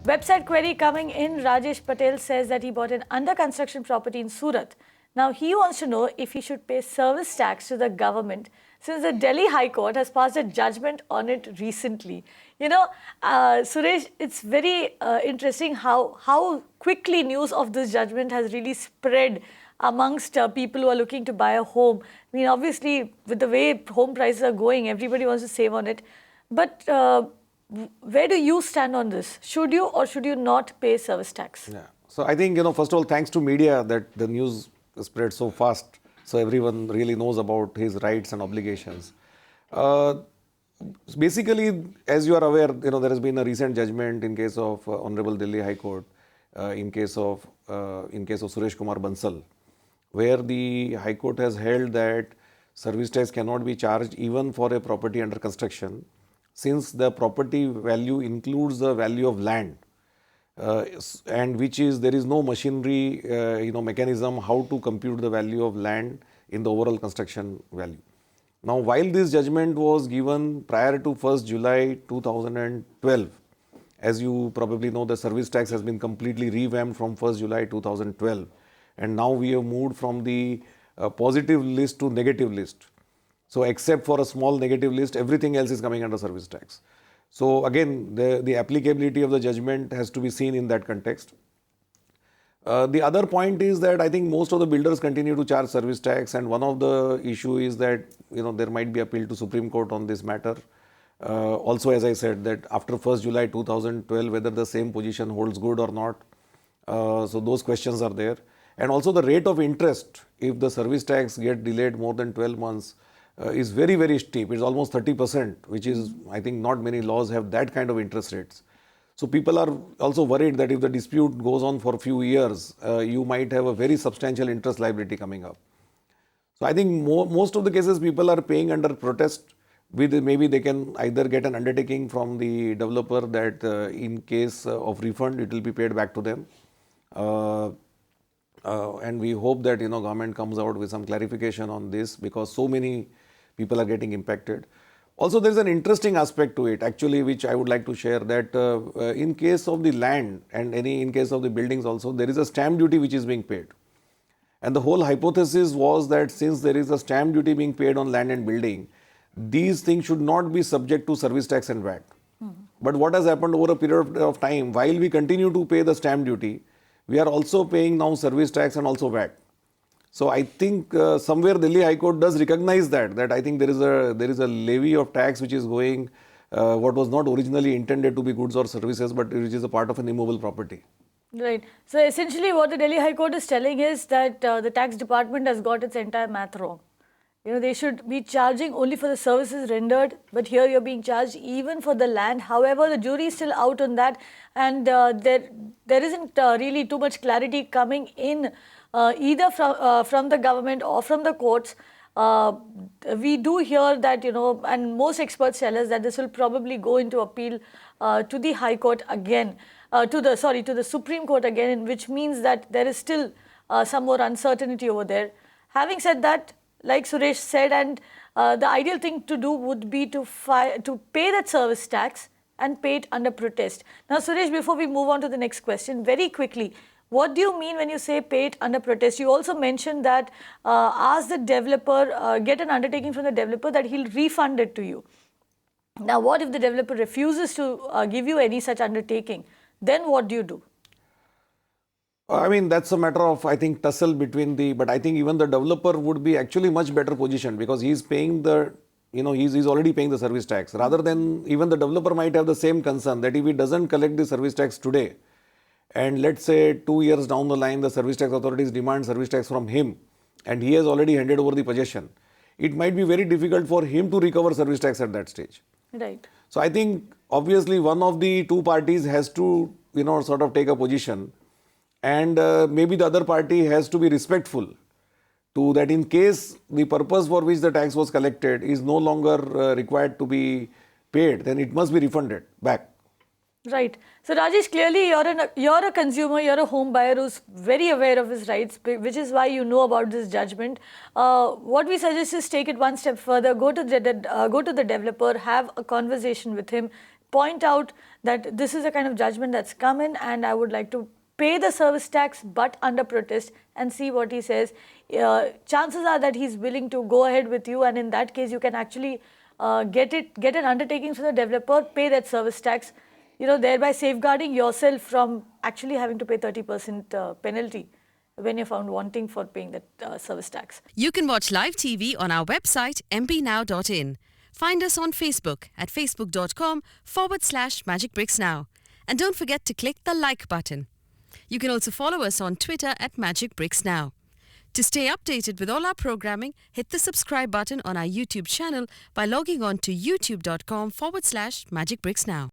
Website query coming in. Rajesh Patel says that he bought an under construction property in Surat. Now he wants to know if he should pay service tax to the government since the Delhi High Court has passed a judgment on it recently. Suresh, it's very interesting how quickly news of this judgment has really spread amongst people who are looking to buy a home. I mean, obviously, with the way home prices are going, everybody wants to save on it. But where do you stand on this? Should you or should you not pay service tax? Yeah. So I think, first of all, thanks to media that the news spread so fast. So everyone really knows about his rights and obligations. Basically, as you are aware, there has been a recent judgment in case of Honorable Delhi High Court, in case of Suresh Kumar Bansal, where the High Court has held that service tax cannot be charged even for a property under construction, since the property value includes the value of land, and there is no machinery, mechanism how to compute the value of land in the overall construction value. Now, while this judgment was given prior to 1st July 2012, as you probably know, the service tax has been completely revamped from 1st July 2012, and now we have moved from the positive list to negative list. So, except for a small negative list, everything else is coming under service tax. So, again, the applicability of the judgment has to be seen in that context. The other point is that I think most of the builders continue to charge service tax, and one of the issue is that there might be appeal to Supreme Court on this matter. Also, as I said, that after 1st July 2012, whether the same position holds good or not. So those questions are there. And also the rate of interest, if the service tax get delayed more than 12 months, is very, very steep. It's almost 30%, which is, I think, not many laws have that kind of interest rates. So people are also worried that if the dispute goes on for a few years, you might have a very substantial interest liability coming up. So I think most of the cases people are paying under protest. Maybe they can either get an undertaking from the developer that in case of refund, it will be paid back to them. And we hope that government comes out with some clarification on this, because so many people are getting impacted. Also, there is an interesting aspect to it actually, which I would like to share, that in case of the land and in case of the buildings also, there is a stamp duty which is being paid. And the whole hypothesis was that since there is a stamp duty being paid on land and building, these things should not be subject to service tax and VAT. But what has happened over a period of time, while we continue to pay the stamp duty, we are also paying now service tax and also VAT. So I think somewhere Delhi High Court does recognize that I think there is a levy of tax which is going, what was not originally intended to be goods or services, but which is a part of an immovable property. Right. So essentially what the Delhi High Court is telling is that the tax department has got its entire math wrong. They should be charging only for the services rendered, but here you're being charged even for the land. However, the jury is still out on that, and there isn't really too much clarity coming in either from the government or from the courts. We do hear that, and most experts tell us that this will probably go into appeal to the High Court again, to the Supreme Court again, which means that there is still some more uncertainty over there. Having said that, like Suresh said, and the ideal thing to do would be to pay that service tax and pay it under protest. Now, Suresh, before we move on to the next question, very quickly, what do you mean when you say pay it under protest? You also mentioned that ask the developer, get an undertaking from the developer that he'll refund it to you. Now, what if the developer refuses to give you any such undertaking? Then what do you do? I mean, that's a matter of, I think, tussle between but I think even the developer would be actually much better positioned, because he's paying he's already paying the service tax. Rather than, even the developer might have the same concern that if he doesn't collect the service tax today, and let's say 2 years down the line, the service tax authorities demand service tax from him, and he has already handed over the possession, it might be very difficult for him to recover service tax at that stage. Right. So I think obviously one of the two parties has to, sort of take a position. And maybe the other party has to be respectful to that, in case the purpose for which the tax was collected is no longer required to be paid, then it must be refunded back. Right. So Rajesh, clearly you're a consumer, you're a home buyer who's very aware of his rights, which is why you know about this judgment. What we suggest is take it one step further, go to the developer, have a conversation with him, point out that this is a kind of judgment that's come in and I would like to pay the service tax but under protest, and see what he says. Chances are that he's willing to go ahead with you, and in that case you can actually get an undertaking from the developer, pay that service tax, thereby safeguarding yourself from actually having to pay 30% penalty when you're found wanting for paying that service tax. You can watch live TV on our website mpnow.in. Find us on Facebook at facebook.com/magicbricksnow. And don't forget to click the like button. You can also follow us on Twitter at magicbricksnow. To stay updated with all our programming, hit the subscribe button on our YouTube channel by logging on to youtube.com/magicbricksnow.